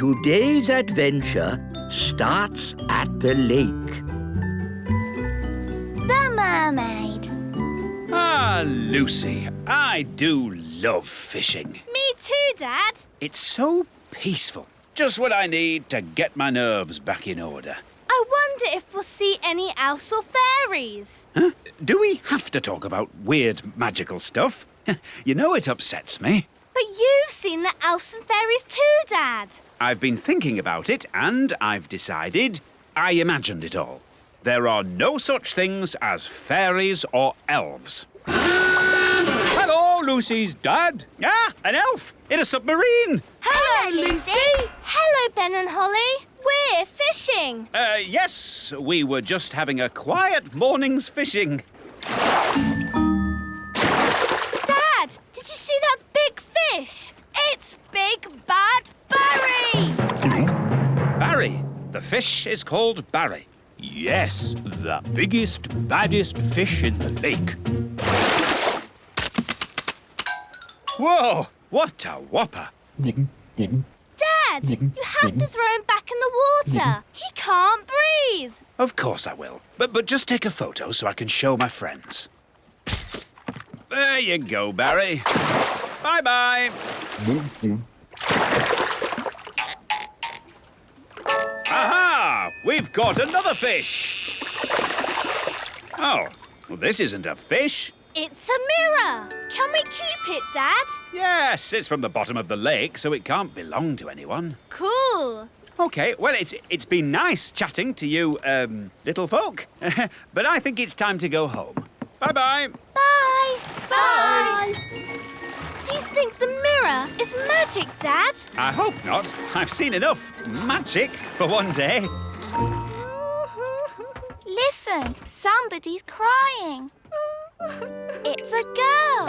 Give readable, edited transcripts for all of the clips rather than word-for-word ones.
today's adventure starts at the lake. The mermaid. Ah, Lucy, I do love fishing. Me too, Dad. It's so peaceful. Just what I need to get my nerves back in order. I wonder if we'll see any elves or fairies. Huh? Do we have to talk about weird magical stuff? You know it upsets me. But you've seen the elves and fairies too, Dad. I've been thinking about it and I've decided I imagined it all. There are no such things as fairies or elves. Hello, Lucy's dad. Ah, an elf in a submarine. Hello, Lucy. Hello, Ben and Holly. We're fishing. Yes, we were just having a quiet morning's fishing. Dad, did you see that big fish? It's Big Bad Barry. Barry. The fish is called Barry. Yes, the biggest, baddest fish in the lake. Whoa, what a whopper. Dad, you have to throw him back in the water. He can't breathe. Of course I will. But just take a photo so I can show my friends. There you go, Barry. Bye-bye. Aha! We've caught another fish. Oh, well, this isn't a fish. It's a mirror. Can we keep it, Dad? Yes, it's from the bottom of the lake, so it can't belong to anyone. Cool. OK, well, it's been nice chatting to you, little folk. But I think it's time to go home. Bye-bye. Bye. Bye. Do you think the mirror is magic, Dad? I hope not. I've seen enough magic for one day. Listen, somebody's crying. It's a girl.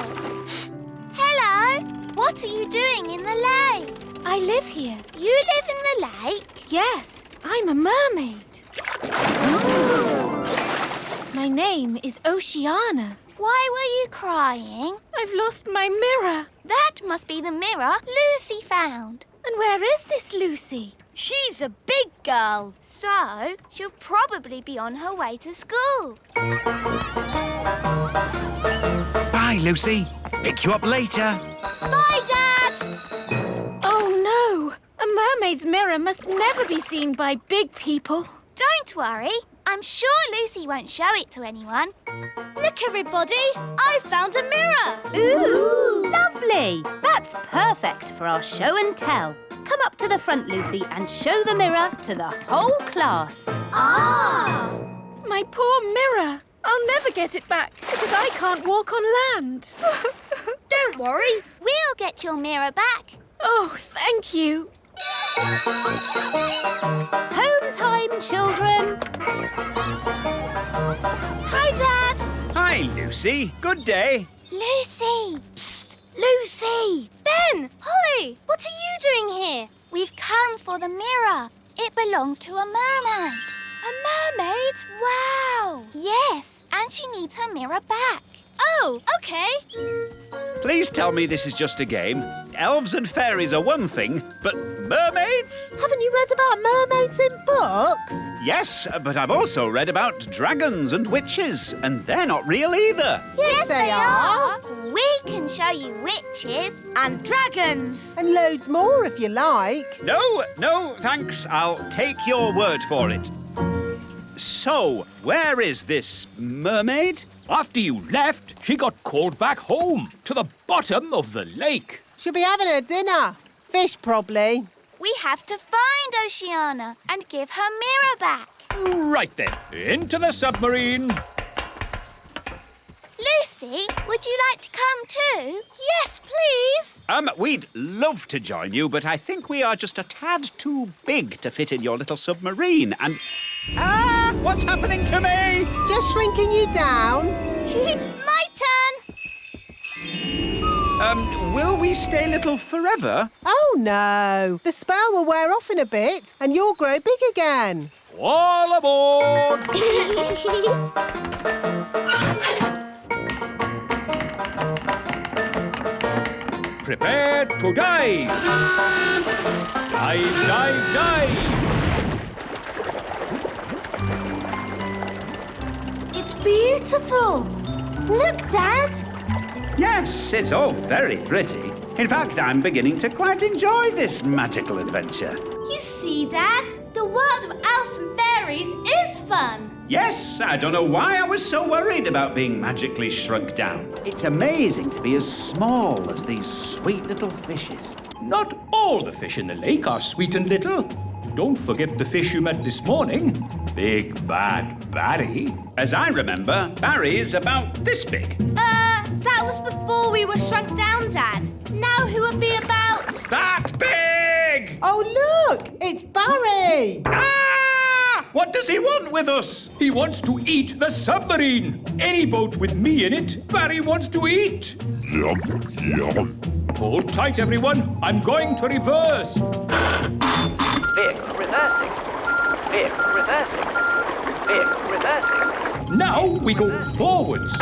Hello. What are you doing in the lake? I live here. You live in the lake? Yes, I'm a mermaid. My name is Oceana. Why were you crying? I've lost my mirror. That must be the mirror Lucy found. And where is this Lucy? She's a big girl. So, she'll probably be on her way to school. Bye, Lucy. Pick you up later. Bye, Dad. Oh, no. A mermaid's mirror must never be seen by big people. Don't worry. I'm sure Lucy won't show it to anyone. Look, everybody. I found a mirror. Ooh, lovely. That's perfect for our show and tell. Come up to the front, Lucy, and show the mirror to the whole class. Ah! My poor mirror. I'll never get it back because I can't walk on land. Don't worry. We'll get your mirror back. Oh, thank you. Home time, children. Hi, Dad. Hi, Lucy. Good day. Lucy! Psst, Lucy. Ben, Holly, what are you doing here? We've come for the mirror. It belongs to a mermaid. A mermaid? Wow. Yes, and she needs her mirror back. Oh, OK. Please tell me this is just a game. Elves and fairies are one thing, but mermaids? Haven't you read about mermaids in books? Yes, but I've also read about dragons and witches, and they're not real either. Yes, they are. We can show you witches And dragons. And loads more if you like. No, thanks. I'll take your word for it. So, where is this mermaid? After you left, she got called back home to the bottom of the lake. She'll be having her dinner. Fish, probably. We have to find Oceana and give her mirror back. Right then, into the submarine. Lucy, would you like to come too? Yes, please. We'd love to join you, but I think we are just a tad too big to fit in your little submarine, and... Ah! What's happening to me? Just shrinking you down. My turn. Will we stay little forever? Oh, no. The spell will wear off in a bit and you'll grow big again. All aboard! Prepare to dive! Dive, dive, dive! It's beautiful. Look, Dad. Yes, it's all very pretty. In fact, I'm beginning to quite enjoy this magical adventure. You see, Dad, the world of elves and fairies is fun. Yes, I don't know why I was so worried about being magically shrunk down. It's amazing to be as small as these sweet little fishes. Not all the fish in the lake are sweet and little. Don't forget the fish you met this morning. Big Bad Barry. As I remember, Barry's about this big. That was before we were shrunk down, Dad. Now who would be about... That big! Oh, look! It's Barry! Ah! What does he want with us? He wants to eat the submarine. Any boat with me in it, Barry wants to eat. Yum, yum. Hold tight, everyone. I'm going to reverse. Vehicle reversing. Vehicle reversing. Vehicle reversing. Now we go forwards.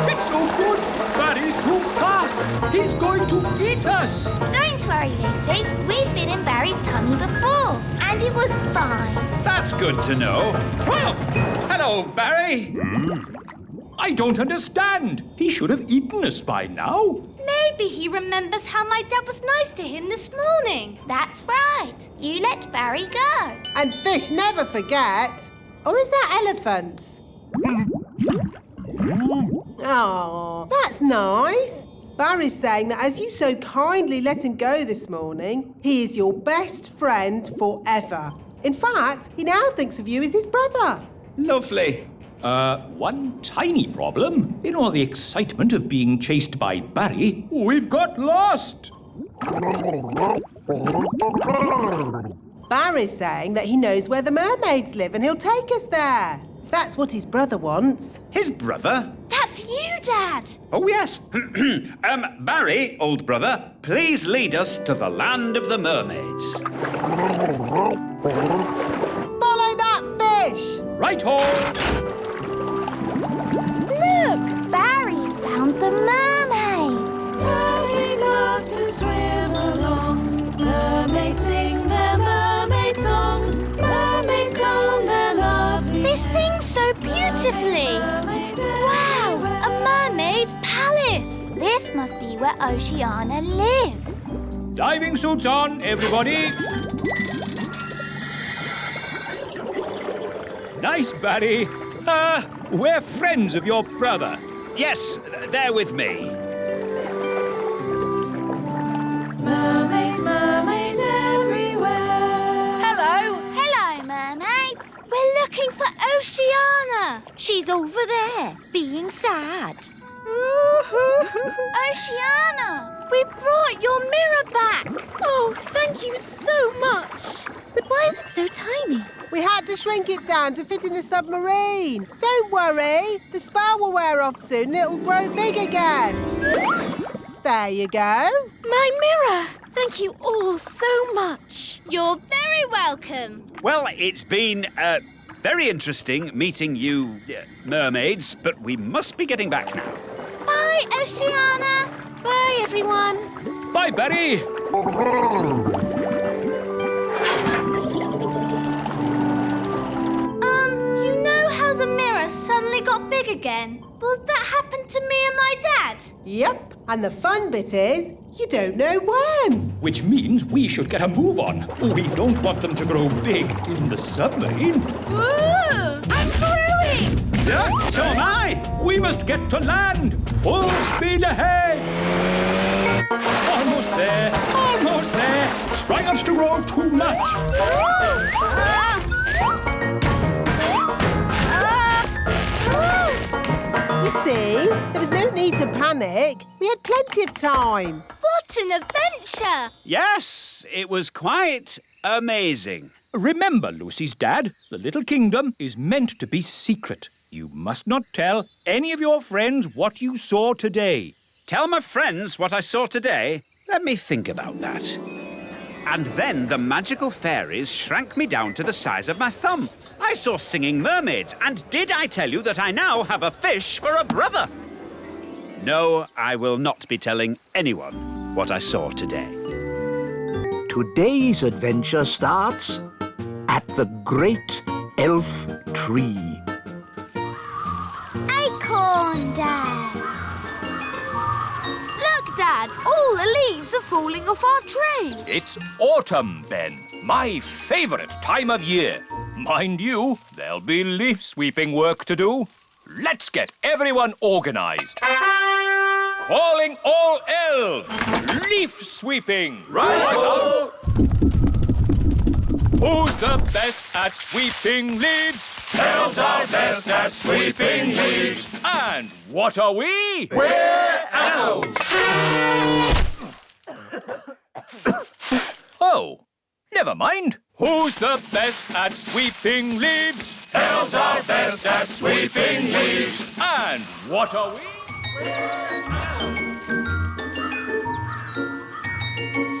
It's no good. Barry's too fast. He's going to eat us. Don't worry, Lucy. We've been in Barry's tummy before, and it was fine. That's good to know. Well, hello, Barry. I don't understand. He should have eaten us by now. Maybe he remembers how my dad was nice to him this morning. That's right. You let Barry go. And fish never forget. Or is that elephants? Oh, that's nice. Barry's saying that as you so kindly let him go this morning, he is your best friend forever. In fact, he now thinks of you as his brother. Lovely. One tiny problem. In all the excitement of being chased by Barry, we've got lost. Barry's saying that he knows where the mermaids live and he'll take us there. If that's what his brother wants. His brother? That's you, Dad. Oh, yes. Barry, old brother, please lead us to the land of the mermaids. Follow that fish! Right-ho! Look, Barry's found the mermaids. Mermaids love to swim along. Mermaids sing their mermaid song. Mermaids come, they're lovely. They sing so beautifully. Wow, a mermaid palace. This must be where Oceana lives. Diving suits on, everybody. Nice, Barry. We're friends of your brother. Yes, they're with me. Mermaids, mermaids everywhere. Hello. Hello, mermaids. We're looking for Oceana. She's over there, being sad. Oceana. We brought your mirror back. Oh, thank you so much. But why is it so tiny? We had to shrink it down to fit in the submarine. Don't worry. The spell will wear off soon and it'll grow big again. There you go. My mirror. Thank you all so much. You're very welcome. Well, it's been very interesting meeting you, mermaids, but we must be getting back now. Bye, Oceana. Bye, everyone. Bye, Barry. You know how the mirror suddenly got big again? Will that happen to me and my dad? Yep. And the fun bit is, you don't know when. Which means we should get a move on. We don't want them to grow big in the submarine. Ooh, I'm growing. Yeah, so am I. We must get to land. Full speed ahead. Almost there. Almost there. Try not to grow too much. You see, there was no need to panic. We had plenty of time. What an adventure. Yes, it was quite amazing. Remember, Lucy's dad, the little kingdom is meant to be secret. You must not tell any of your friends what you saw today. Tell my friends what I saw today? Let me think about that. And then the magical fairies shrank me down to the size of my thumb. I saw singing mermaids, and did I tell you that I now have a fish for a brother? No, I will not be telling anyone. what I saw today. Today's adventure starts at the Great Elf Tree. Acorn Day. Look, Dad, all the leaves are falling off our tree. It's autumn, Ben. My favourite time of year. Mind you, there'll be leaf sweeping work to do. Let's get everyone organised. Calling all elves. Leaf sweeping. Right-o! Who's the best at sweeping leaves? Elves are best at sweeping leaves. And what are we? We're elves! Oh, never mind. Who's the best at sweeping leaves? Elves are best at sweeping leaves. And what are we?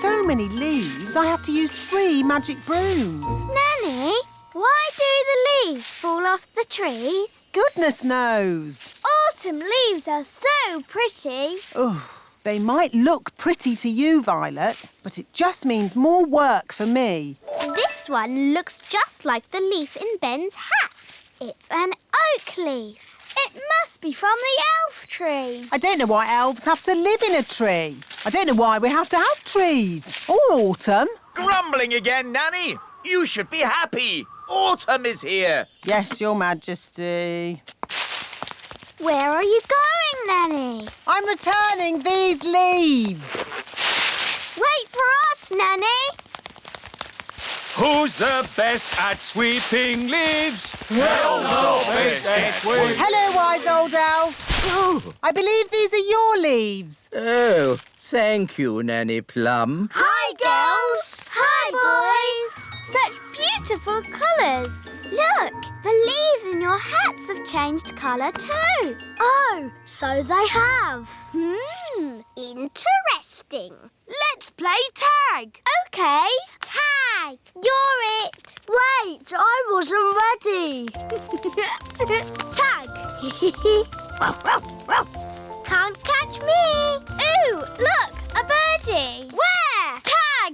So many leaves, I have to use 3 magic brooms. Nanny, why do the leaves fall off the trees? Goodness knows. Autumn leaves are so pretty. Oh, they might look pretty to you, Violet, but it just means more work for me. This one looks just like the leaf in Ben's hat. It's an oak leaf. It must be from the elf tree. I don't know why elves have to live in a tree. I don't know why we have to have trees. Or autumn. Grumbling again, Nanny? You should be happy. Autumn is here. Yes, Your Majesty. Where are you going, Nanny? I'm returning these leaves. Wait for us, Nanny. Who's the best at sweeping leaves? Hello, wise old elf. I believe these are your leaves. Oh, thank you, Nanny Plum. Hi, girls. Hi, boys. Such beautiful colours. Look, the leaves in your hats have changed colour too. Oh, so they have. Interesting. Let's play tag. OK. Tag. You're it. Wait, I wasn't ready. Tag. Can't catch me. Ooh, look, a birdie. Where? Tag.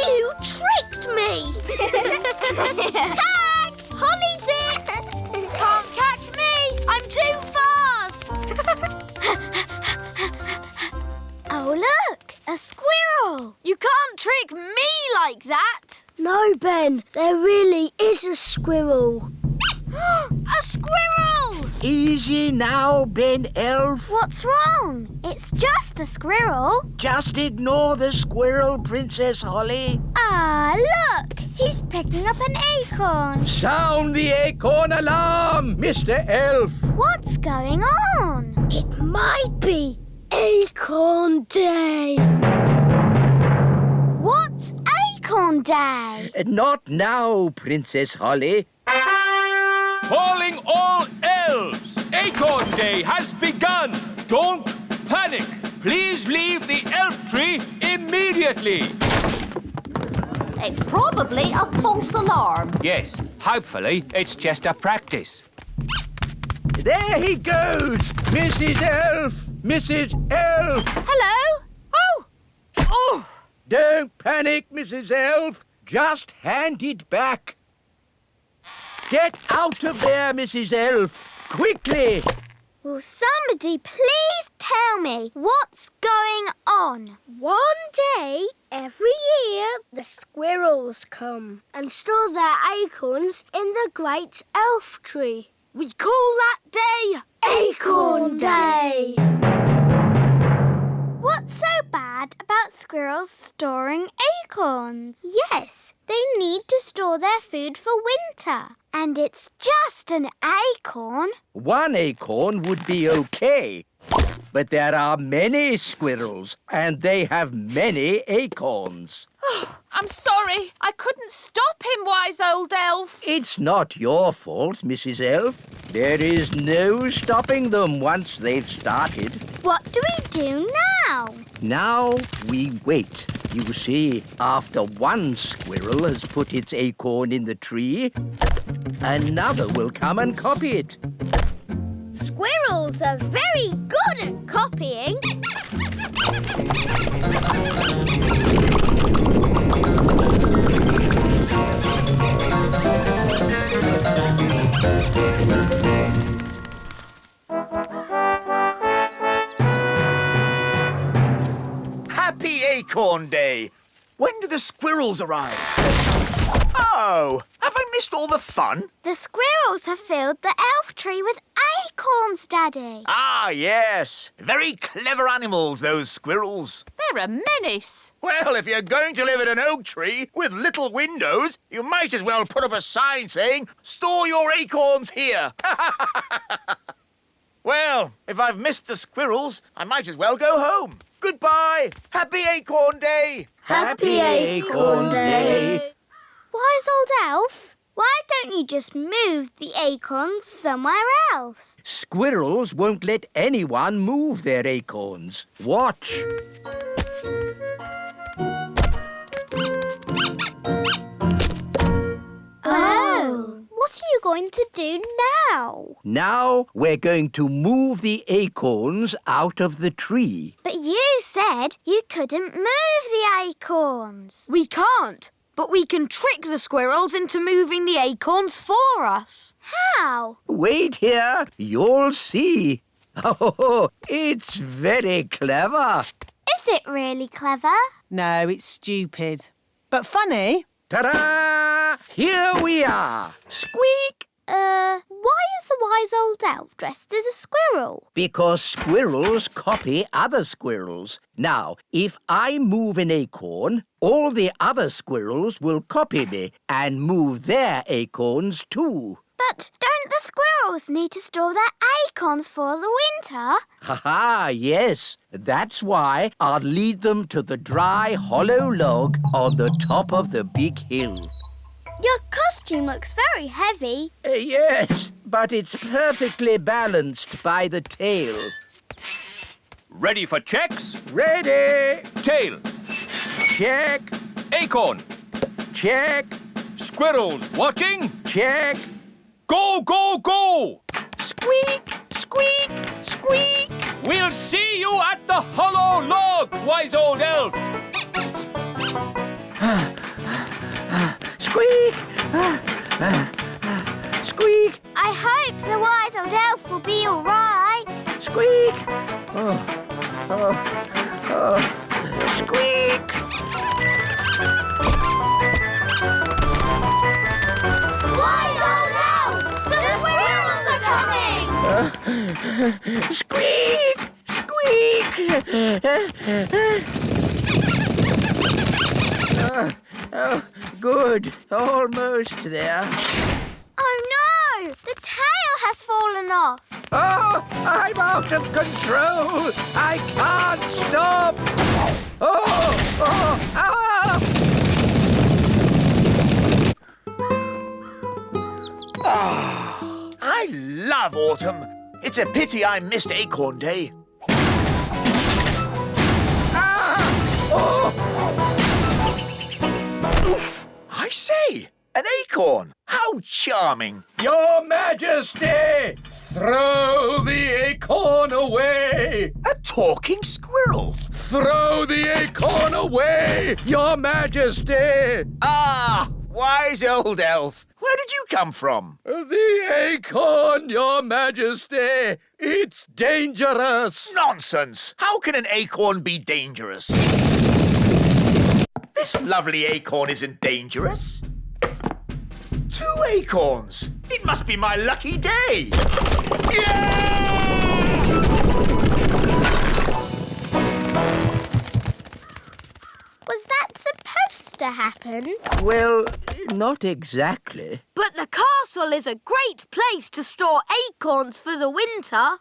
You tricked me. Tag. Holly's it. Can't catch me. I'm too fast. Oh, look, a squirrel. You can't trick me like that. No, Ben, there really is a squirrel. A squirrel! Easy now, Ben Elf. What's wrong? It's just a squirrel. Just ignore the squirrel, Princess Holly. Ah, look! He's picking up an acorn. Sound the acorn alarm, Mr. Elf. What's going on? It might be Acorn Day. What's Acorn Day? Not now, Princess Holly. Calling all elves! Acorn Day has begun! Don't panic! Please leave the elf tree immediately! It's probably a false alarm. Yes, hopefully it's just a practice. There he goes! Mrs. Elf! Mrs. Elf! Hello? Oh! Don't panic, Mrs. Elf. Just hand it back. Get out of there, Mrs. Elf. Quickly! Will somebody please tell me what's going on? One day, every year, The squirrels come and store their acorns in the great elf tree. We call that day Acorn Day. what's so bad about squirrels storing acorns? Yes, they need to store their food for winter. And it's just an acorn. One acorn would be okay. But there are many squirrels, and they have many acorns. I'm sorry. I couldn't stop him, wise old elf. It's not your fault, Mrs. Elf. There is no stopping them once they've started. What do we do now? Now we wait. You see, after one squirrel has put its acorn in the tree, another will come and copy it. Squirrels are very good at copying. Happy Acorn Day! When do the squirrels arrive? Oh, have I missed all the fun? The squirrels have filled the elf tree with acorns, Daddy. Ah, yes. Very clever animals, those squirrels. They're a menace. Well, if you're going to live in an oak tree with little windows, you might as well put up a sign saying, "Store your acorns here." Well, if I've missed the squirrels, I might as well go home. Goodbye. Happy Acorn Day. Happy Acorn Day. Wise old elf, why don't you just move the acorns somewhere else? Squirrels won't let anyone move their acorns. Watch. Oh. What are you going to do now? Now we're going to move the acorns out of the tree. But you said you couldn't move the acorns. We can't, but we can trick the squirrels into moving the acorns for us. How? Wait here, you'll see. Oh, it's very clever. Is it really clever? No, it's stupid. But funny. Ta-da! Here we are. Squeak! Why is the wise old elf dressed as a squirrel? Because squirrels copy other squirrels. Now, if I move an acorn, all the other squirrels will copy me and move their acorns too. But don't the squirrels need to store their acorns for the winter? Ha-ha, yes. That's why I'll lead them to the dry, hollow log on the top of the big hill. Your costume looks very heavy. Yes, but it's perfectly balanced by the tail. Ready for checks? Ready! Tail. Check, Acorn. check, Squirrels watching. check. Go, go, go! Squeak, squeak, squeak. We'll see you at the hollow log, wise old elf. Squeak! Squeak! I hope the wise old elf will be all right. Squeak! Squeak! Wise old elf! The squirrels are coming! Squeak! Squeak! Good. Almost there. Oh no! The tail has fallen off. Oh, I'm out of control. I can't stop. I love autumn. It's a pity I missed Acorn Day. Oof! I say, an acorn. How charming. Your Majesty, throw the acorn away. A talking squirrel. Throw the acorn away, Your Majesty. Ah, wise old elf. Where did you come from? The acorn, Your Majesty. It's dangerous. Nonsense. How can an acorn be dangerous? This lovely acorn isn't dangerous. 2 acorns. It must be my lucky day. Was that supposed to happen? Well, not exactly. But the castle is a great place to store acorns for the winter.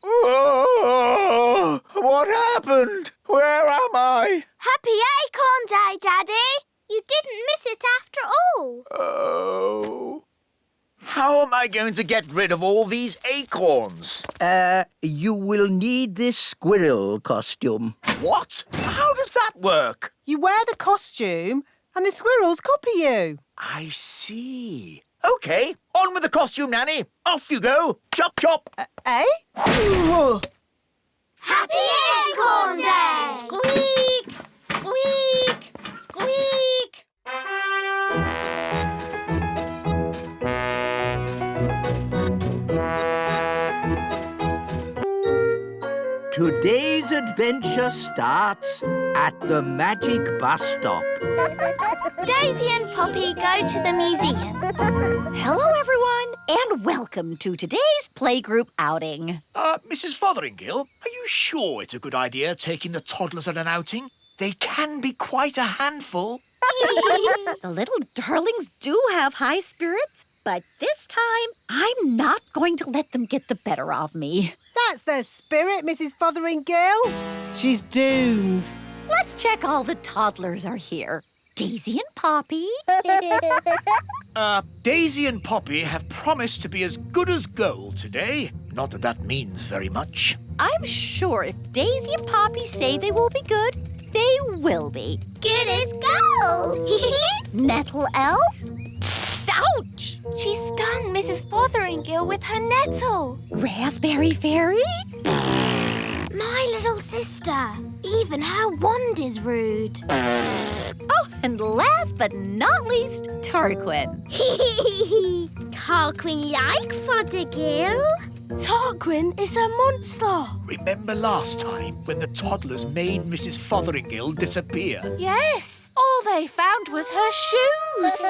Oh, what happened? Where am I? Happy Acorn Day, Daddy! You didn't miss it after all. Oh. How am I going to get rid of all these acorns? You will need this squirrel costume. What? How does that work? You wear the costume and the squirrels copy you. I see. OK, on with the costume, Nanny. Off you go. Chop, chop. Eh? Happy Acorn Day! Squeak! Squeak! Squeak! Today's adventure starts at the magic bus stop. Daisy and Poppy go to the museum. Hello, everyone, and welcome to today's playgroup outing. Mrs. Fotheringill, are you sure it's a good idea taking the toddlers on an outing? They can be quite a handful. The little darlings do have high spirits, but this time I'm not going to let them get the better of me. That's their spirit, Mrs. Fotheringill. She's doomed. Let's check all the toddlers are here. Daisy and Poppy. Daisy and Poppy have promised to be as good as gold today. Not that that means very much. I'm sure if Daisy and Poppy say they will be good, they will be. Good as gold! Nettle elf? Ouch! She stung Mrs. Fotheringill with her nettle. Raspberry fairy? My little sister. Even her wand is rude. Oh, and last but not least, Tarquin. Tarquin like Fothergill. Tarquin is a monster. Remember last time when the toddlers made Mrs. Fotheringill disappear? Yes, all they found was her shoes.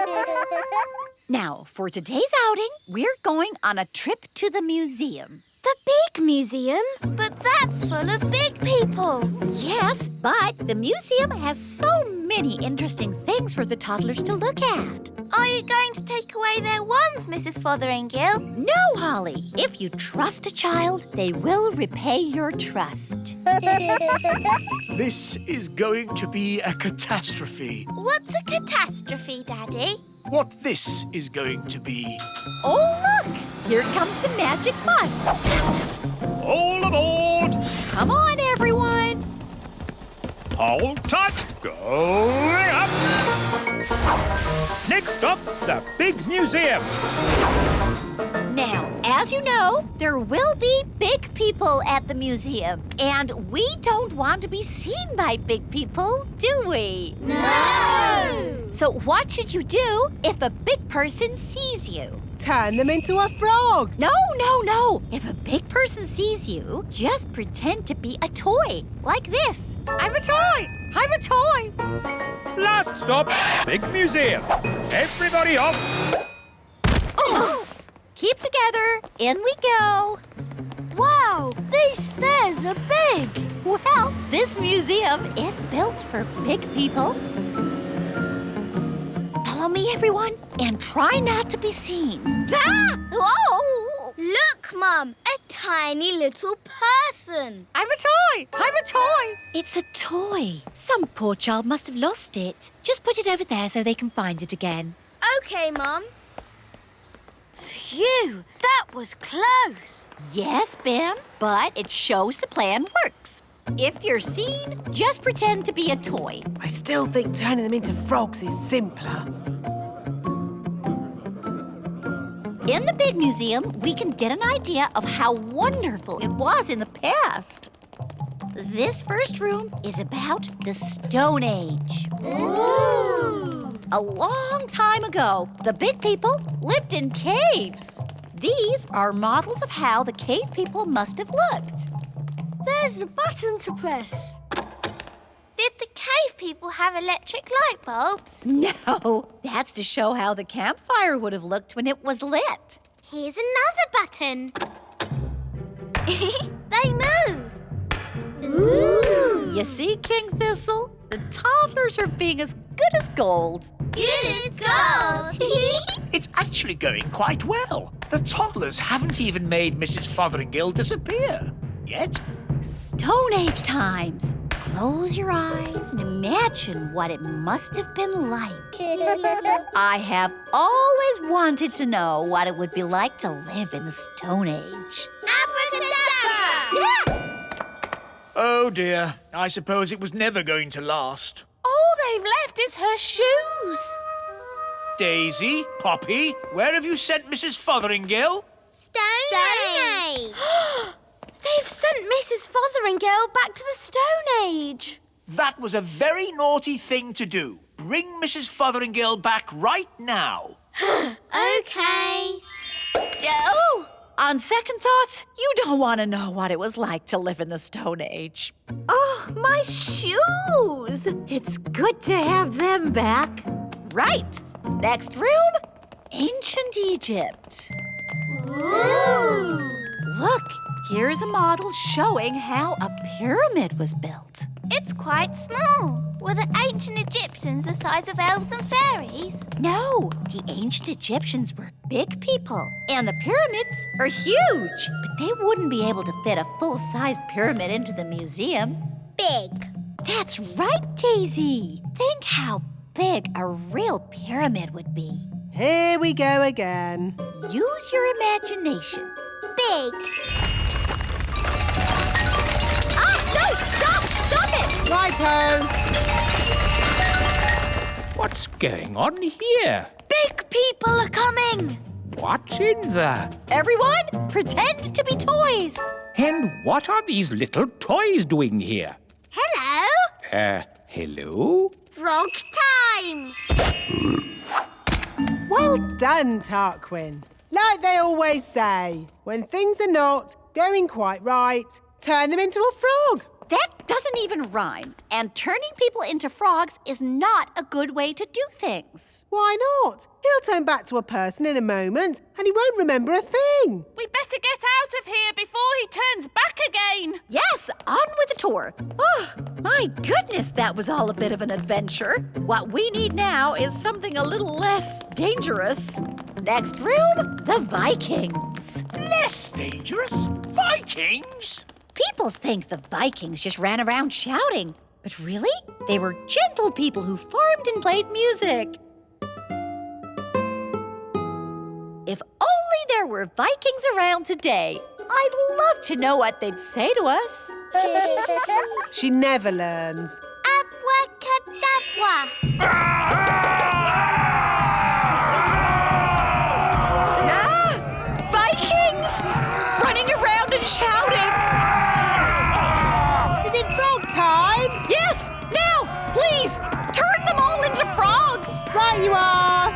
Now, for today's outing, we're going on a trip to the museum. The big museum? But that's full of big people. Yes, but the museum has so many interesting things for the toddlers to look at. Are you going to take away their wands, Mrs. Fotheringill? No, Holly. If you trust a child, they will repay your trust. This is going to be a catastrophe. What's a catastrophe, Daddy? What this is going to be. Oh, look! Here comes the magic bus. All aboard! Come on, everyone. Hold tight! Going up! Next up, the big museum. Now, as you know, there will be big people at the museum. And we don't want to be seen by big people, do we? No! So what should you do if a big person sees you? Turn them into a frog. No. If a big person sees you, just pretend to be a toy, like this. I'm a toy! I'm a toy! Last stop, big museum. Everybody off. Keep together. In we go. Wow, these stairs are big. Well, this museum is built for big people. Follow me, everyone, and try not to be seen. Ah! Oh! Look, Mum, a tiny little person. I'm a toy! I'm a toy! It's a toy. Some poor child must have lost it. Just put it over there so they can find it again. Okay, Mum. Phew, that was close. Yes, Ben, but it shows the plan works. If you're seen, just pretend to be a toy. I still think turning them into frogs is simpler. In the big museum, we can get an idea of how wonderful it was in the past. This first room is about the Stone Age. Ooh! A long time ago, the big people lived in caves. These are models of how the cave people must have looked. There's a button to press. Did the cave people have electric light bulbs? No, that's to show how the campfire would have looked when it was lit. Here's another button. They move. Ooh! You see, King Thistle? The toddlers are being as good as gold. Good as gold. It's actually going quite well. The toddlers haven't even made Mrs. Fotheringill disappear. Yet. Stone Age times. Close your eyes and imagine what it must have been like. I have always wanted to know what it would be like to live in the Stone Age. Abracadabra! Oh dear, I suppose it was never going to last. All they've left is her shoes. Daisy, Poppy, where have you sent Mrs. Fotheringill? Stone Age. They've sent Mrs. Fotheringale back to the Stone Age. That was a very naughty thing to do. Bring Mrs. Fotheringale back right now. Okay. Oh! On second thoughts, you don't want to know what it was like to live in the Stone Age. Oh, my shoes! It's good to have them back. Right. Next room, Ancient Egypt. Ooh. Look, here's a model showing how a pyramid was built. It's quite small. Were the ancient Egyptians the size of elves and fairies? No, the ancient Egyptians were big people, and the pyramids are huge. But they wouldn't be able to fit a full-sized pyramid into the museum. Big. That's right, Daisy. Think how big a real pyramid would be. Here we go again. Use your imagination. Big. Ah, no! Stop! Stop it! Righto. What's going on here? Big people are coming. What's in there? Everyone, pretend to be toys. And what are these little toys doing here? Hello. Hello? Frog time. Well done, Tarquin. Like they always say, when things are not going quite right, turn them into a frog. That doesn't even rhyme. And turning people into frogs is not a good way to do things. Why not? He'll turn back to a person in a moment and he won't remember a thing. We better get out of here before he turns back again. Yes, on with the tour. Oh, my goodness, that was all a bit of an adventure. What we need now is something a little less dangerous. Next room, the Vikings. Less dangerous? Vikings? People think the Vikings just ran around shouting. But really, they were gentle people who farmed and played music. If only there were Vikings around today. I'd love to know what they'd say to us. She never learns. Abracadabra. Vikings! Running around and shouting. Is it frog time? Yes, now, please, turn them all into frogs. Right you are.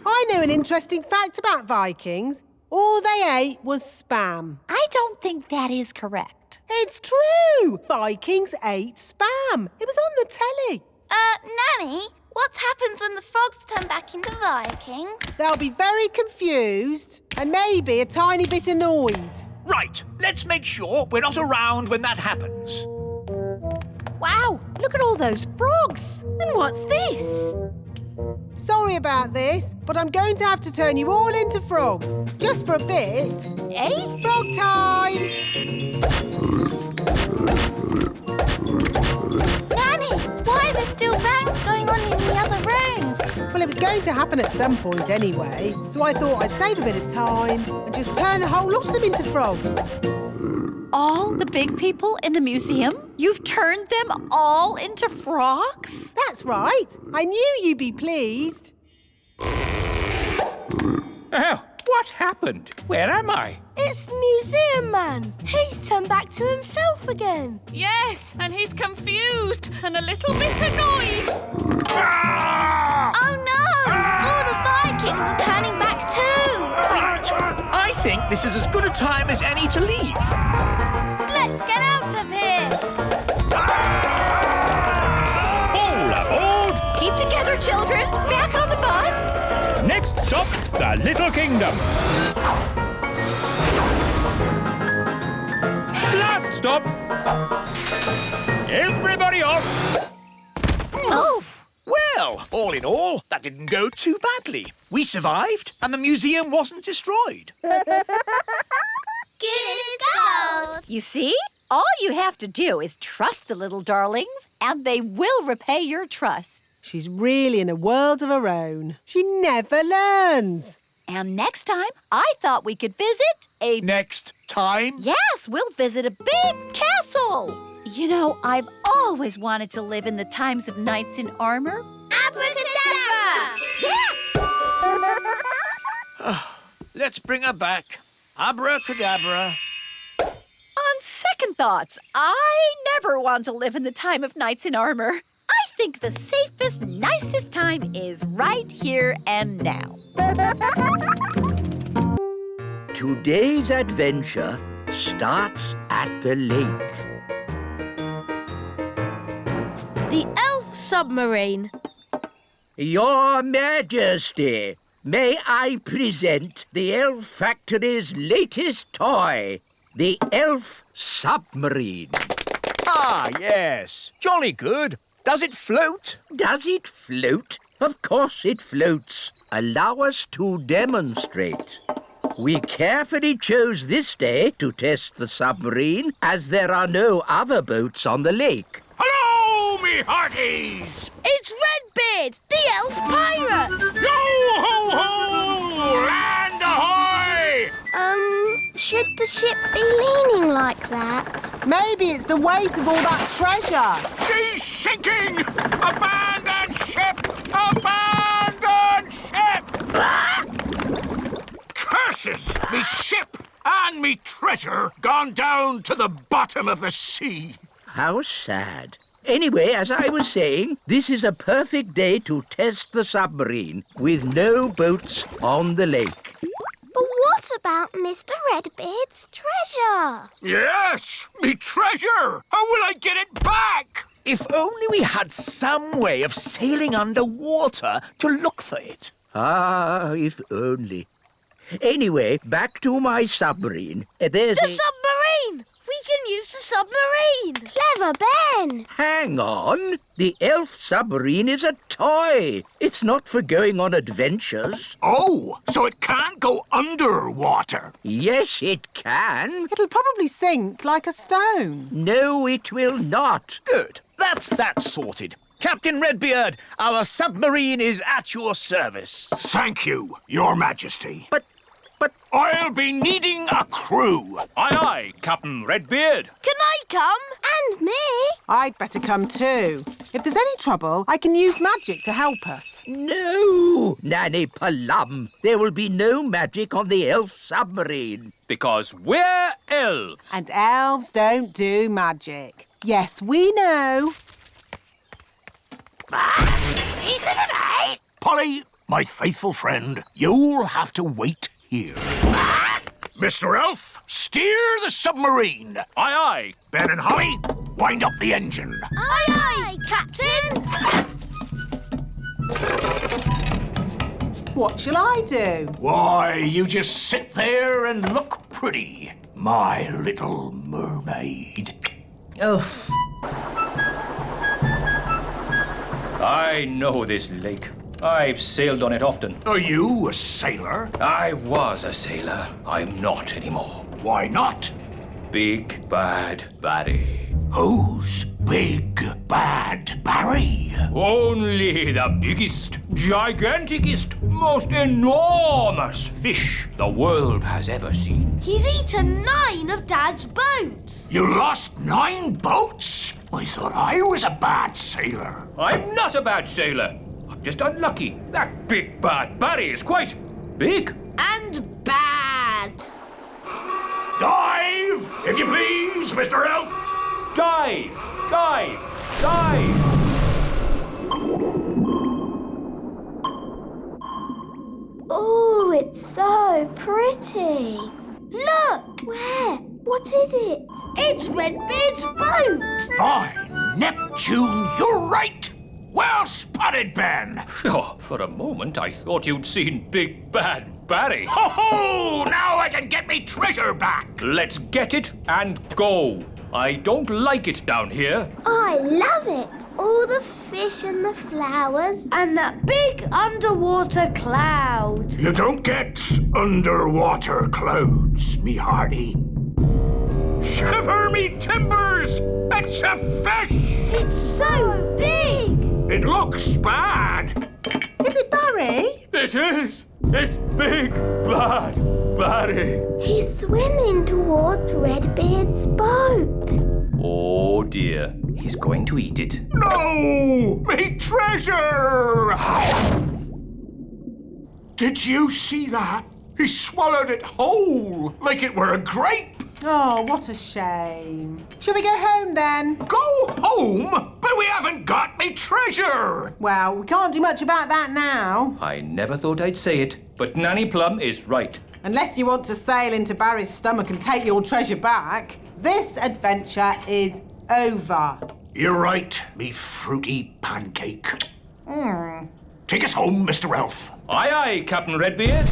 I know an interesting fact about Vikings. All they ate was spam. I don't think that is correct. It's true. Vikings ate spam. It was on the telly. Nanny, what happens when the frogs turn back into Vikings? They'll be very confused and maybe a tiny bit annoyed. Right, let's make sure we're not around when that happens. Wow, look at all those frogs. And what's this? Sorry about this, but I'm going to have to turn you all into frogs. Just for a bit. Eh? Frog time! Nanny, why are there still bangs going on in the other rooms? Well, it was going to happen at some point anyway, so I thought I'd save a bit of time and just turn the whole lot of them into frogs. All the big people in the museum? You've turned them all into frogs? That's right. I knew you'd be pleased. Oh, what happened? Where am I? It's the museum man. He's turned back to himself again. Yes, and he's confused and a little bit annoyed. Oh no! All the Vikings are turning back too. Right, I think this is as good a time as any to leave. Let's get out of here. All aboard! Keep together, children. Back on the bus. Next stop, the Little Kingdom. Last stop. Everybody off. Oh! Well, all in all, that didn't go too badly. We survived, and the museum wasn't destroyed. Good as gold. You see? All you have to do is trust the little darlings, and they will repay your trust. She's really in a world of her own. She never learns. And next time, I thought we could visit a... Next time? Yes, we'll visit a big castle. You know, I've always wanted to live in the times of knights in armor. Abracadabra! Yeah! Let's bring her back. Abracadabra. On second thoughts, I never want to live in the time of knights in armor. I think the safest, nicest time is right here and now. Today's adventure starts at the lake. The elf submarine. Your Majesty, may I present the Elf Factory's latest toy, the elf submarine. Ah, yes. Jolly good. Does it float? Does it float? Of course it floats. Allow us to demonstrate. We carefully chose this day to test the submarine, as there are no other boats on the lake. Hello, me hearties! It's Redbeard, the elf pirate. Yo-ho-ho! Land ahoy! Should the ship be leaning like that? Maybe it's the weight of all that treasure. She's sinking! Abandon ship! Abandon ship! Curses! Me ship and me treasure gone down to the bottom of the sea. How sad. Anyway, as I was saying, this is a perfect day to test the submarine with no boats on the lake. But what about Mr. Redbeard's treasure? Yes, me treasure! How will I get it back? If only we had some way of sailing underwater to look for it. Ah, if only. Anyway, back to my submarine. There's The submarine! We can use the submarine. Clever Ben! Hang on. The elf submarine is a toy. It's not for going on adventures. Oh, so it can't go underwater. Yes, it can. It'll probably sink like a stone. No, it will not. Good. That's that sorted. Captain Redbeard, our submarine is at your service. Thank you, Your Majesty. But I'll be needing a crew. Aye, aye, Captain Redbeard. Can I come? And me! I'd better come too. If there's any trouble, I can use magic to help us. no, Nanny Plum. There will be no magic on the elf submarine. Because we're elves. And elves don't do magic. Yes, we know. Polly, my faithful friend, you'll have to wait here. Mr. Elf, steer the submarine. Aye, aye. Ben and Holly, wind up the engine. Aye, aye, Captain. What shall I do? Why, you just sit there and look pretty, my little mermaid. Ugh. I know this lake. I've sailed on it often. Are you a sailor? I was a sailor. I'm not anymore. Why not? Big Bad Barry. Who's Big Bad Barry? Only the biggest, giganticest, most enormous fish the world has ever seen. He's eaten 9 of Dad's boats. You lost 9 boats? I thought I was a bad sailor. I'm not a bad sailor. I'm just unlucky. That Big Bad Barry is quite big. And bad. Dive, if you please, Mr. Elf. Dive! Dive! Dive! Oh, it's so pretty. Look! Where? What is it? It's Redbeard's boat. By Neptune, you're right. Well spotted, Ben. Oh, for a moment I thought you'd seen Big Bad Barry. Ho ho! Now I can get me treasure back. Let's get it and go. I don't like it down here. I love it. All the fish and the flowers. And that big underwater cloud. You don't get underwater clouds, me hearty. Shiver me timbers! It's a fish! It's so big. It looks bad. Is it Barry? It is. It's Big Bad Barry. He's swimming towards Redbeard's boat. Oh dear. He's going to eat it. No! Me treasure! Did you see that? He swallowed it whole, like it were a grape. Oh, what a shame. Shall we go home then? Go home? But we haven't got me treasure. Well, we can't do much about that now. I never thought I'd say it, but Nanny Plum is right. Unless you want to sail into Barry's stomach and take your treasure back. This adventure is over. You're right, me fruity pancake. Take us home, Mr. Elf. Aye, aye, Captain Redbeard.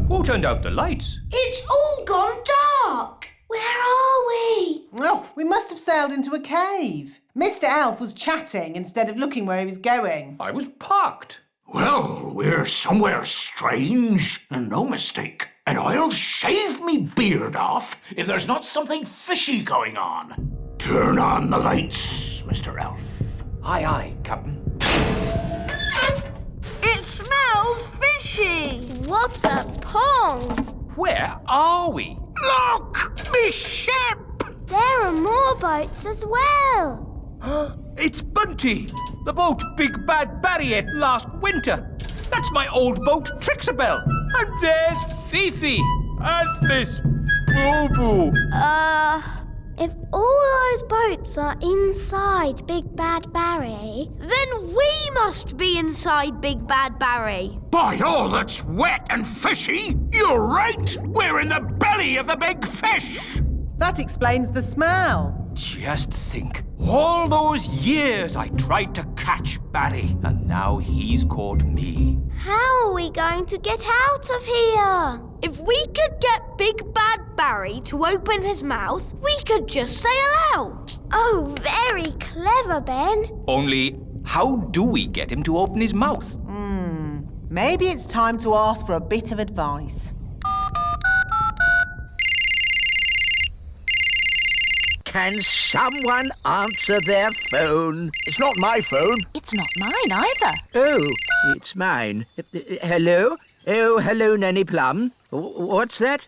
Who turned out the lights? It's all gone dark. Where are we? Oh, we must have sailed into a cave. Mr. Elf was chatting instead of looking where he was going. I was parked. Well, we're somewhere strange, and no mistake. And I'll shave me beard off if there's not something fishy going on. Turn on the lights, Mr. Elf. Aye, aye, Captain. It smells fishy. What a pong! Where are we? Look! Me ship! There are more boats as well. It's Bunty, the boat Big Bad Barry ate last winter. That's my old boat, Trixabel. And there's Fifi. And Miss Boo-Boo. If all those boats are inside Big Bad Barry, Then we must be inside Big Bad Barry. By all that's wet and fishy, you're right! We're in the belly of the big fish! That explains the smell. Just think, all those years I tried to catch Barry, and now he's caught me. how are we going to get out of here? If we could get Big Bad Barry to open his mouth, we could just sail out. Oh, very clever, Ben. Only, how do we get him to open his mouth? Maybe it's time to ask for a bit of advice. Can someone answer their phone? It's not my phone. It's not mine either. Oh, it's mine. Hello? Oh, hello, Nanny Plum. What's that?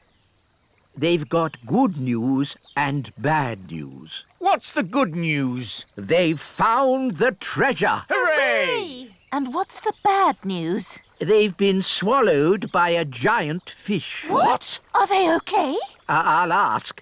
They've got good news and bad news. What's the good news? They've found the treasure. Hooray! And what's the bad news? They've been swallowed by a giant fish. What? Are they okay? I'll ask.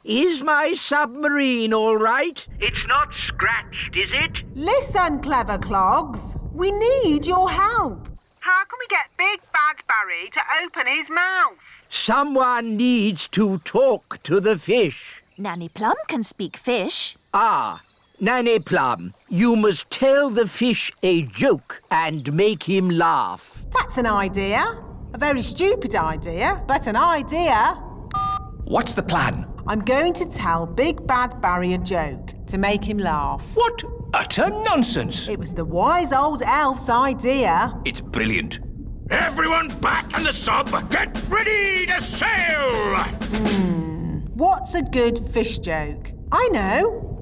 Is my submarine all right? It's not scratched, is it? Listen, clever clogs. We need your help. How can we get Big Bad Barry to open his mouth? Someone needs to talk to the fish. Nanny Plum can speak fish. Ah, Nanny Plum, you must tell the fish a joke and make him laugh. That's an idea. A very stupid idea, but an idea. What's the plan? I'm going to tell Big Bad Barry a joke to make him laugh. What utter nonsense! It was the wise old elf's idea. It's brilliant. Everyone back in the sub! Get ready to sail! What's a good fish joke? I know.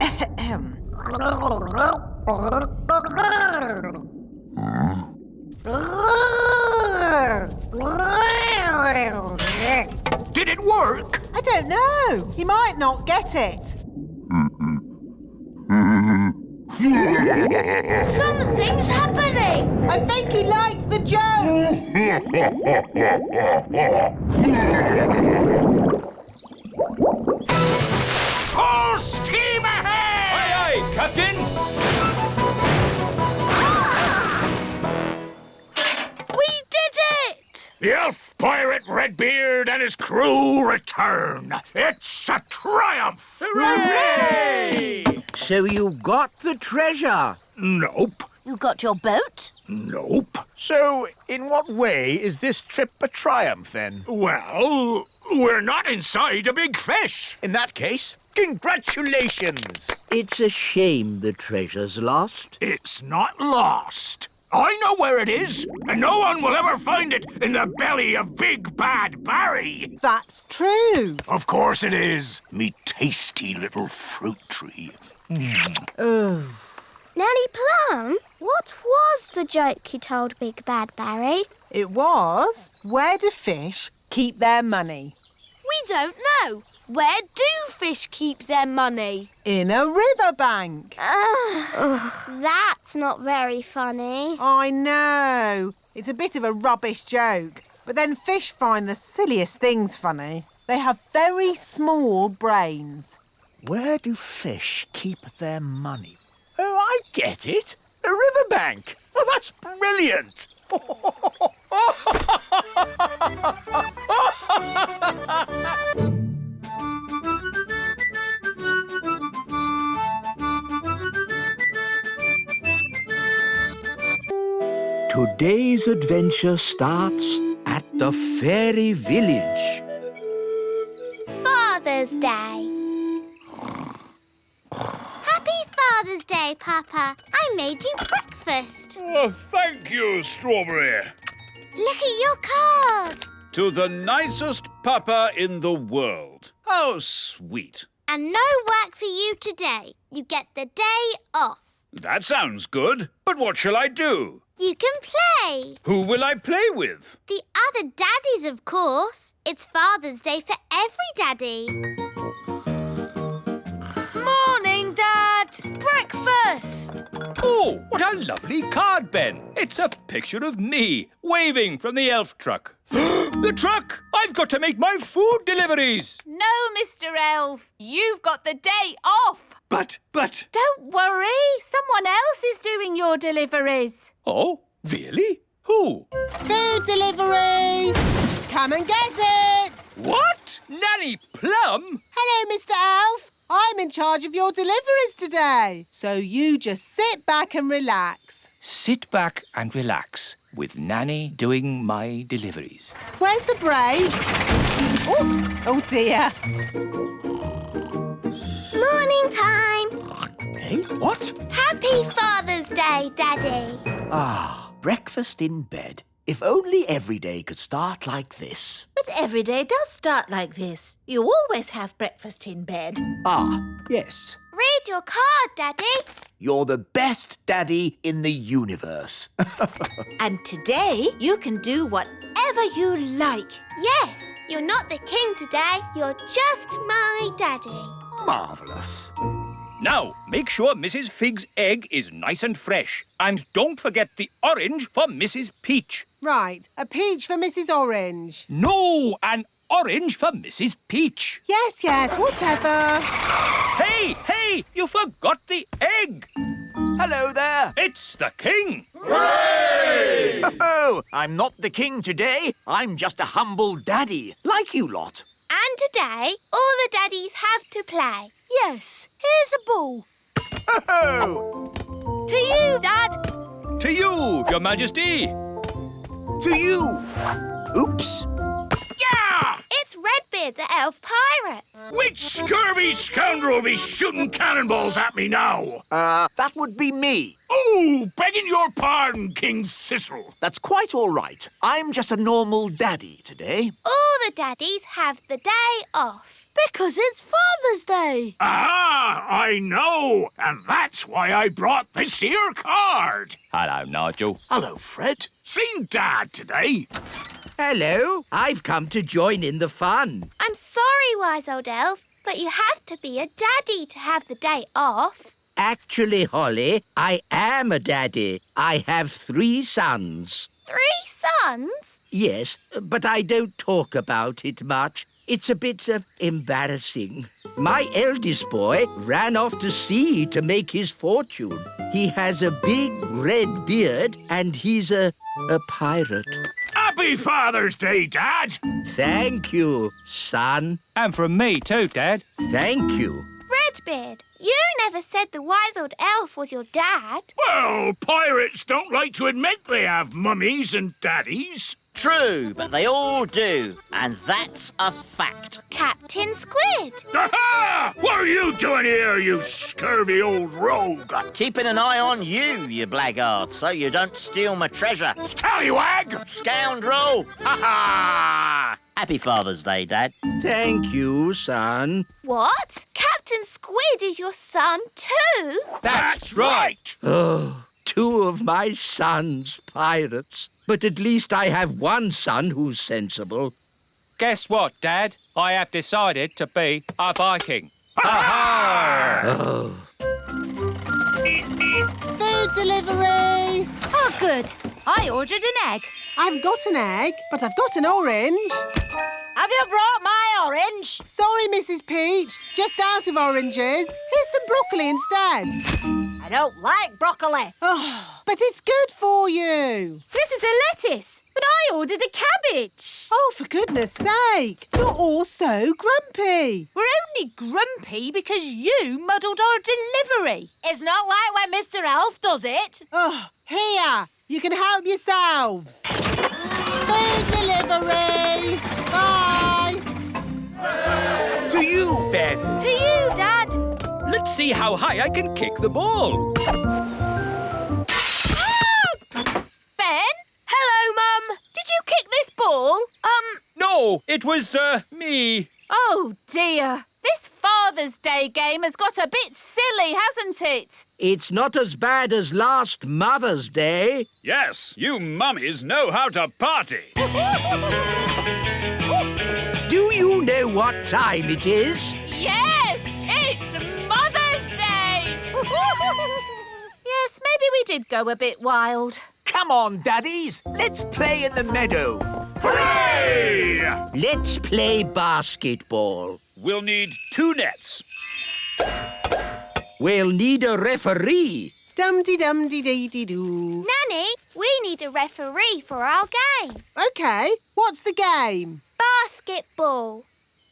Did it work? I don't know. He might not get it. Something's happening. I think he liked the joke. Full steam ahead! Aye, aye, Captain! We did it! The elf pirate Redbeard and his crew return. It's a triumph! Hooray! So you got the treasure? Nope. You got your boat? Nope. So, in what way is this trip a triumph, then? Well, we're not inside a big fish. In that case, congratulations! It's a shame the treasure's lost. It's not lost. I know where it is, and no one will ever find it in the belly of Big Bad Barry. That's true. Of course it is, me tasty little fruit tree. Nanny Plum, what was the joke you told Big Bad Barry? It was, where do fish keep their money? We don't know. Where do fish keep their money? In a riverbank. That's not very funny. I know. It's a bit of a rubbish joke. But then fish find the silliest things funny. They have very small brains. Where do fish keep their money? Oh, I get it. A riverbank. Oh, that's brilliant. Today's adventure starts at the fairy village. Father's Day. Happy Father's Day, Papa. I made you breakfast. Oh, thank you, Strawberry. Look at your card. To the nicest papa in the world. How sweet. And no work for you today. You get the day off. That sounds good. But what shall I do? You can play. Who will I play with? The other daddies, of course. It's Father's Day for every daddy. Morning, Dad. Breakfast. Oh, what a lovely card, Ben. It's a picture of me waving from the elf truck. The truck! I've got to make my food deliveries. No, Mr. Elf. You've got the day off. But... Don't worry. Someone else is doing your deliveries. Oh, really? Who? Food delivery! Come and get it! What? Nanny Plum? Hello, Mr. Elf. I'm in charge of your deliveries today. So you just sit back and relax. Sit back and relax with Nanny doing my deliveries. Where's the break? Oops! Oh, dear. Morning time. Hey, what? Happy Father's Day, Daddy. Ah, breakfast in bed. If only every day could start like this. But every day does start like this. You always have breakfast in bed. Ah, yes. Read your card, Daddy. You're the best daddy in the universe. And today you can do whatever you like. Yes, you're not the king today. You're just my daddy. Marvellous. Now, make sure Mrs. Fig's egg is nice and fresh. And don't forget the orange for Mrs. Peach. Right, a peach for Mrs. Orange. No, an orange for Mrs. Peach. Yes, whatever. Hey, you forgot the egg. Hello there. It's the king. Hooray! Oh, I'm not the king today. I'm just a humble daddy, like you lot. And today, all the daddies have to play. Yes, here's a ball. Oh! To you, Dad. To you, Your Majesty. To you. Oops. Yeah! It's Redbeard, the elf pirate. Which scurvy scoundrel be shooting cannonballs at me now? That would be me. Oh, begging your pardon, King Thistle. That's quite all right. I'm just a normal daddy today. All the daddies have the day off. Because it's Father's Day. Ah, I know. And that's why I brought this here card. Hello, Nigel. Hello, Fred. Seen Dad today? Hello, I've come to join in the fun. I'm sorry, wise old elf, but you have to be a daddy to have the day off. Actually, Holly, I am a daddy. I have 3 sons. 3 sons? Yes, but I don't talk about it much. It's a bit embarrassing. My eldest boy ran off to sea to make his fortune. He has a big red beard and he's a pirate. Happy Father's Day, Dad. Thank you, son. And from me too, Dad. Thank you. Redbeard, you never said the wise old elf was your dad. Well, pirates don't like to admit they have mummies and daddies. True, but they all do, and that's a fact. Captain Squid. Aha! What are you doing here, you scurvy old rogue? Keeping an eye on you, you blackguard, so you don't steal my treasure. Scallywag! Scoundrel! Ha ha! Happy Father's Day, Dad. Thank you, son. What? Captain Squid is your son too? That's right. Oh, 2 of my sons pirates. But at least I have one son who's sensible. Guess what, Dad? I have decided to be a Viking. Ha ha! Oh. Food Food delivery! Oh, good. I ordered an egg. I haven't got an egg, but I've got an orange. Have you brought my orange? Sorry, Mrs. Peach. Just out of oranges. Here's some broccoli instead. I don't like broccoli. Oh, but it's good for you. This is a lettuce, but I ordered a cabbage. Oh, for goodness sake. You're all so grumpy. We're only grumpy because you muddled our delivery. It's not like when Mr. Elf does it. Oh, here. You can help yourselves. Food delivery. Bye. To you, Ben. To you, Dad. Let's see how high I can kick the ball. Ben? Hello, Mum. Did you kick this ball? No, it was, me. Oh, dear. This Father's Day game has got a bit silly, hasn't it? It's not as bad as last Mother's Day. Yes, you mummies know how to party. Do you know what time it is? Yes, it's Mother's Day. Yes, maybe we did go a bit wild. Come on, daddies. Let's play in the meadow. Hooray! Let's play basketball. We'll need 2 nets. We'll need a referee. Dum-de-dum-de-dee-dee-doo. Nanny, we need a referee for our game. OK, what's the game? Basketball.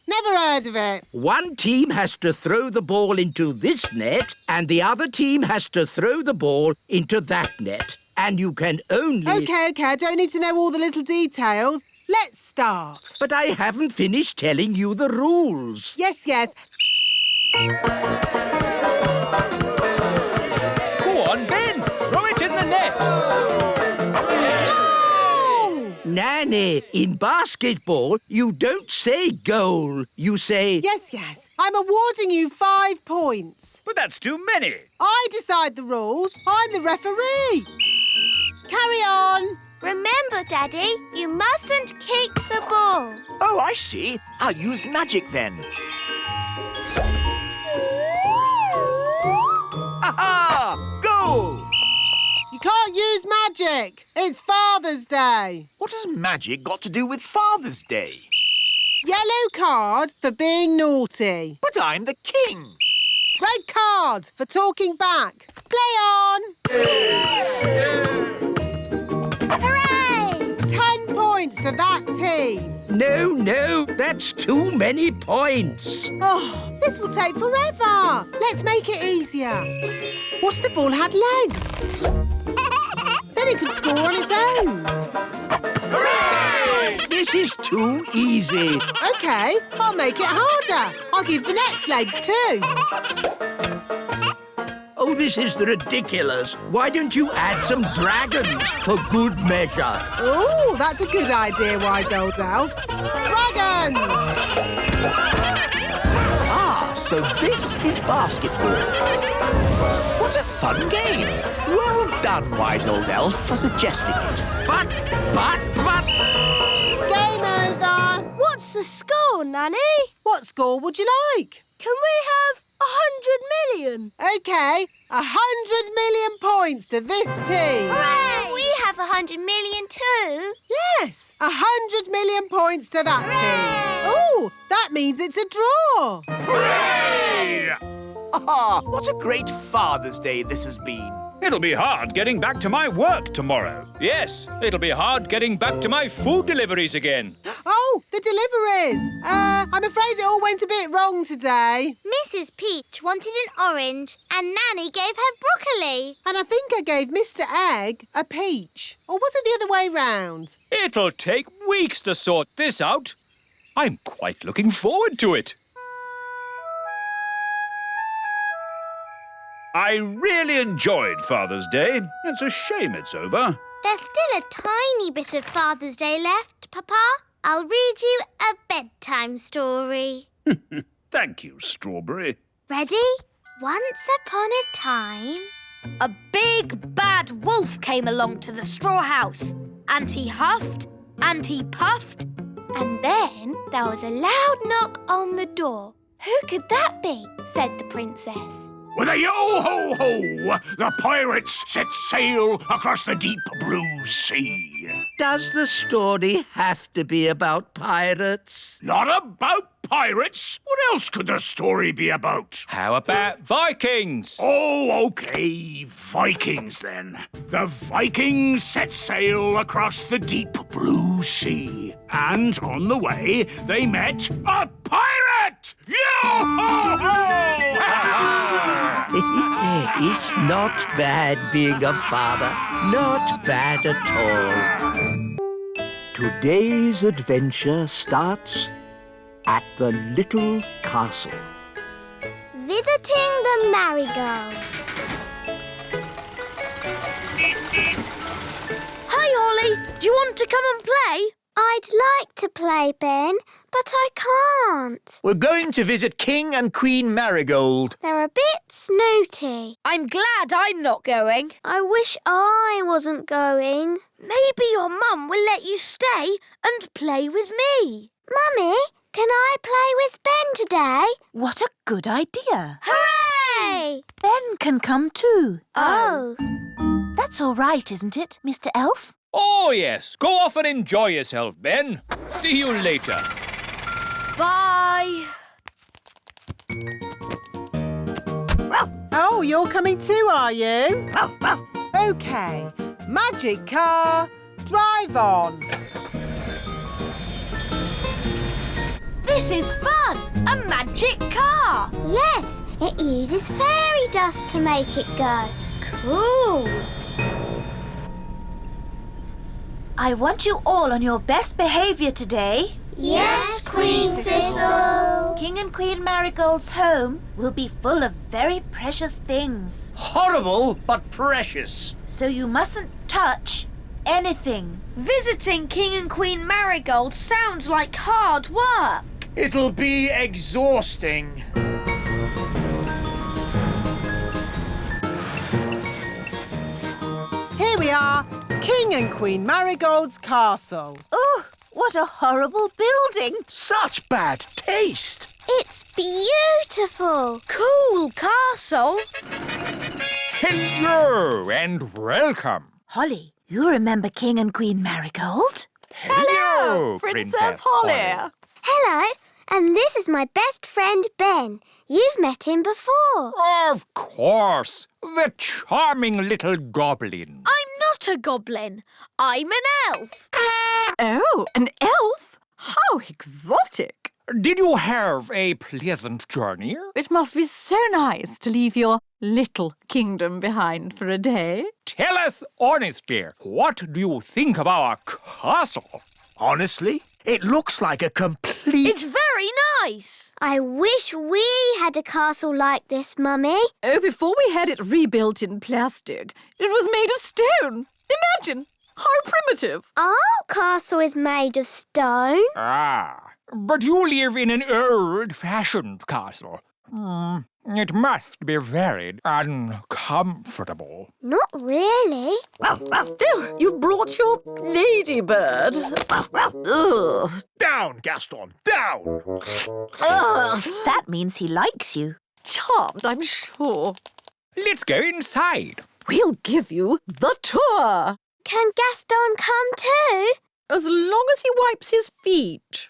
Never heard of it. One team has to throw the ball into this net and the other team has to throw the ball into that net. And you can only... OK, I don't need to know all the little details. Let's start. But I haven't finished telling you the rules. Yes. Go on, Ben. Throw it in the net. Goal! Nanny, in basketball, you don't say goal. You say... Yes. I'm awarding you 5 points. But that's too many. I decide the rules. I'm the referee. Carry on. Remember, Daddy, you mustn't kick the ball. Oh, I see. I'll use magic then. Aha! Goal! You can't use magic. It's Father's Day. What has magic got to do with Father's Day? Yellow card for being naughty. But I'm the king. Red card for talking back. Play on. Hooray! 10 points to that team. No, that's too many points. Oh, this will take forever. Let's make it easier. What if the ball had legs? Then it could score on its own. Hooray! This is too easy. OK, I'll make it harder. I'll give the nets legs too. Oh, this is ridiculous. Why don't you add some dragons for good measure? Oh, that's a good idea, Wise Old Elf. Dragons! Ah, so this is basketball. What a fun game. Well done, Wise Old Elf, for suggesting it. But... Game over. What's the score, Nanny? What score would you like? Can we have 100 million? OK, 100 million points to this team. Hooray! We have 100 million too. Yes, 100 million points to that team. Oh, that means it's a draw. Hooray! Ah, what a great Father's Day this has been. It'll be hard getting back to my work tomorrow. Yes, it'll be hard getting back to my food deliveries again. Oh, the deliveries. I'm afraid it all went a bit wrong today. Mrs. Peach wanted an orange and Nanny gave her broccoli. And I think I gave Mr. Egg a peach. Or was it the other way round? It'll take weeks to sort this out. I'm quite looking forward to it. I really enjoyed Father's Day. It's a shame it's over. There's still a tiny bit of Father's Day left, Papa. I'll read you a bedtime story. Thank you, Strawberry. Ready? Once upon a time... A big bad wolf came along to the straw house, and he huffed and he puffed, And then there was a loud knock on the door. Who could that be? Said the princess. With a yo-ho-ho, the pirates set sail across the deep blue sea. Does the story have to be about pirates? Not about pirates. What else could the story be about? How about Vikings? Oh, OK, Vikings then. The Vikings set sail across the deep blue sea. And on the way, they met a pirate! Yo-ho-ho! It's not bad being a father. Not bad at all. Today's adventure starts at the little castle. Visiting the Marigolds. Hi, Holly. Do you want to come and play? I'd like to play, Ben, but I can't. We're going to visit King and Queen Marigold. They're a bit snooty. I'm glad I'm not going. I wish I wasn't going. Maybe your mum will let you stay and play with me. Mummy, can I play with Ben today? What a good idea. Hooray! Ben can come too. Oh. That's all right, isn't it, Mr. Elf? Oh, yes. Go off and enjoy yourself, Ben. See you later. Bye. Oh, you're coming too, are you? OK. Magic car, drive on. This is fun! A magic car! Yes, it uses fairy dust to make it go. Cool. I want you all on your best behaviour today. Yes, Queen Thistle. King and Queen Marigold's home will be full of very precious things. Horrible, but precious. So you mustn't touch anything. Visiting King and Queen Marigold sounds like hard work. It'll be exhausting. Here we are, King and Queen Marigold's castle. Oh, what a horrible building. Such bad taste. It's beautiful. Cool castle. Hello and welcome. Holly, you remember King and Queen Marigold? Hello, Princess Holly. Hello, and this is my best friend Ben. You've met him before. Of course. The charming little goblin. I'm not a goblin. I'm an elf. Oh, an elf? How exotic. Did you have a pleasant journey? It must be so nice to leave your little kingdom behind for a day. Tell us honestly, what do you think of our castle? Honestly, it looks like a complete... It's very nice. I wish we had a castle like this, Mummy. Oh, before we had it rebuilt in plastic, it was made of stone. Imagine, how primitive. Our castle is made of stone. Ah, but you live in an old-fashioned castle. It must be very uncomfortable. Not really. Oh, you've brought your ladybird. Ugh. Down, Gaston, down! Oh, that means he likes you. Charmed, I'm sure. Let's go inside. We'll give you the tour. Can Gaston come too? As long as he wipes his feet.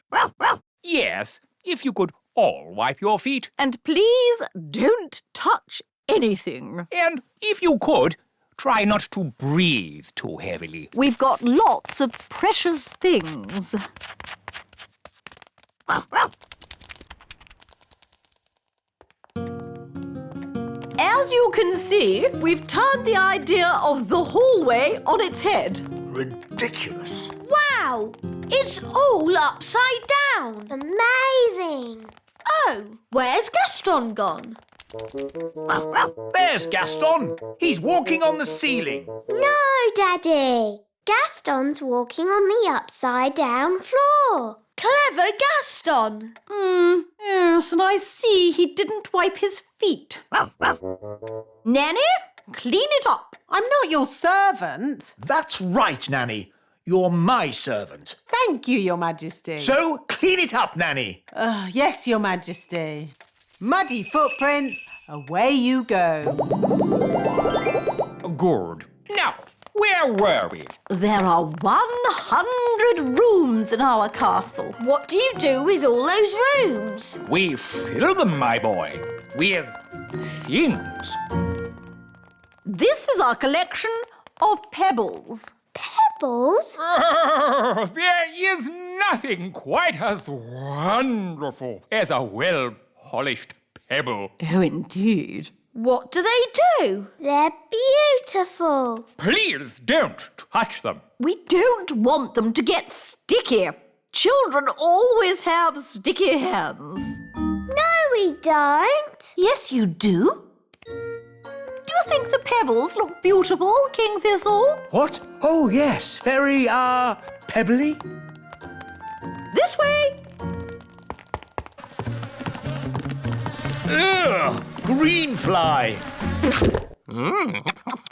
Yes, if you could all wipe your feet. And please don't touch anything. And if you could, try not to breathe too heavily. We've got lots of precious things. As you can see, we've turned the idea of the hallway on its head. Ridiculous. Wow, it's all upside down. Amazing. Oh, where's Gaston gone? There's Gaston. He's walking on the ceiling. No, Daddy. Gaston's walking on the upside-down floor. Clever Gaston. Yes, and I see he didn't wipe his feet. Nanny, clean it up. I'm not your servant. That's right, Nanny. You're my servant. Thank you, Your Majesty. So, clean it up, Nanny. Yes, Your Majesty. Muddy footprints, Away you go. Good. Now, where were we? There are 100 rooms in our castle. What do you do with all those rooms? We fill them, my boy, with things. This is our collection of pebbles. Pebbles? There is nothing quite as wonderful as a well-polished pebble. Oh, indeed. What do they do? They're beautiful. Please don't touch them. We don't want them to get sticky. Children always have sticky hands. No, we don't. Yes, you do. Do you think the pebbles look beautiful, King Thistle? What? Oh, yes. Very, pebbly. This way. Ugh, green fly.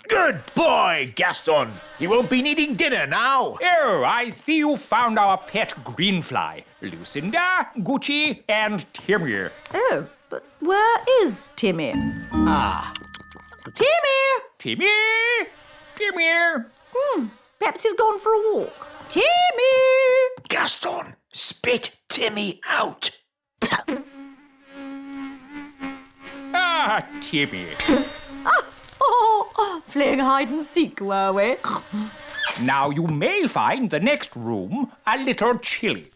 Good boy, Gaston. You won't be needing dinner now. Oh, I see you found our pet greenfly. Lucinda, Gucci, and Timmy. Oh, but where is Timmy? Timmy! Timmy! Timmy! Perhaps he's gone for a walk. Timmy! Gaston, spit Timmy out. Ah, Timmy. Playing hide and seek, were we? Now you may find the next room a little chilly.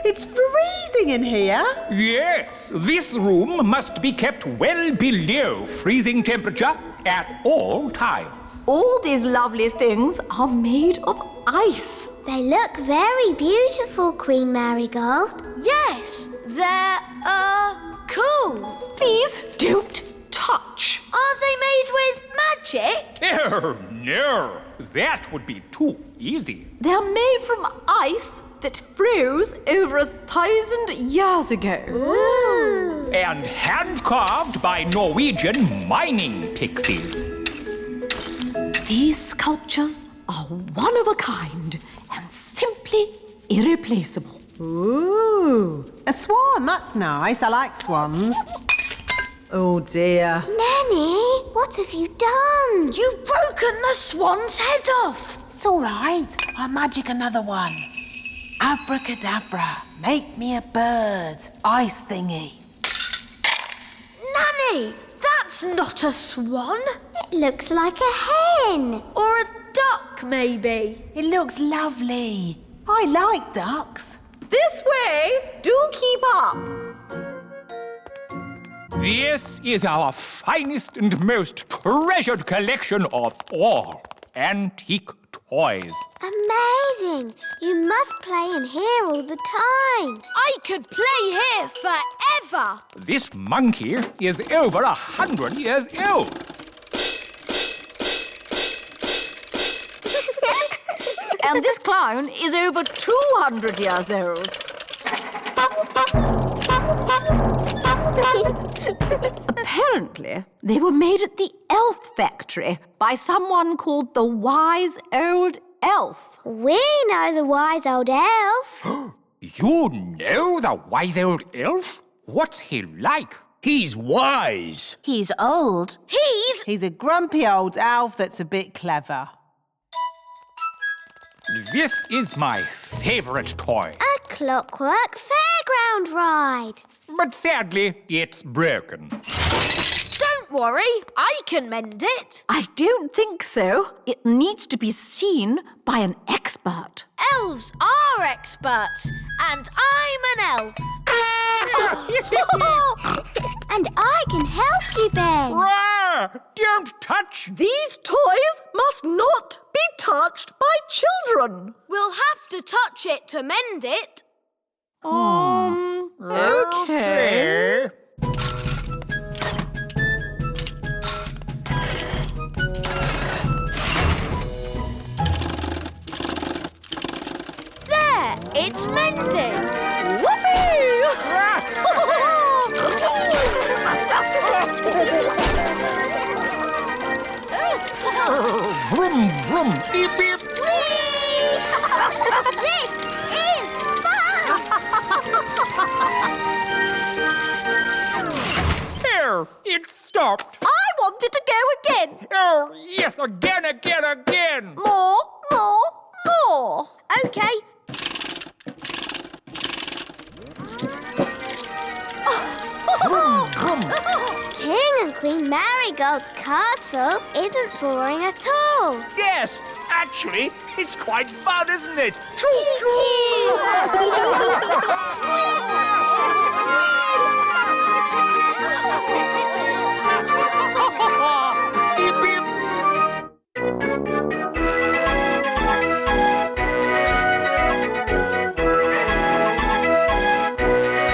It's freezing in here. Yes, this room must be kept well below freezing temperature at all times. All these lovely things are made of ice. They look very beautiful, Queen Marigold. Yes, they're, cool. Please don't touch. Are they made with magic? Oh, no, that would be too easy. They're made from ice that froze over 1,000 years ago. Ooh. And hand-carved by Norwegian mining pixies. These sculptures are one of a kind and simply irreplaceable. Ooh, a swan. That's nice. I like swans. Oh, dear. Nanny, what have you done? You've broken the swan's head off. It's all right. I'll magic another one. Abracadabra, make me a bird. Ice thingy. Nanny, that's not a swan. It looks like a hen. Or a duck, maybe. It looks lovely. I like ducks. This way! Do keep up! This is our finest and most treasured collection of all antique toys. Amazing. You must play in here all the time. I could play here forever. This monkey is over 100 years old. And this clown is over 200 years old. Apparently, they were made at the elf factory by someone called the Wise Old Elf. We know the wise old elf. You know the wise old elf? What's he like? He's wise. He's old. He's a grumpy old elf that's a bit clever. This is my favorite toy. A clockwork fairground ride. But sadly, it's broken. Don't worry, I can mend it. I don't think so. It needs to be seen by an expert. Elves are experts, and I'm an elf. And I can help you, Ben. Rah! Don't touch! These toys must not be touched by children. We'll have to touch it to mend it. Okay. There, it's mended. Vroom, vroom, beep, beep. Whee! This is fun! Come! King and Queen Marigold's castle isn't boring at all. Yes, actually, it's quite fun, isn't it? Choo-choo!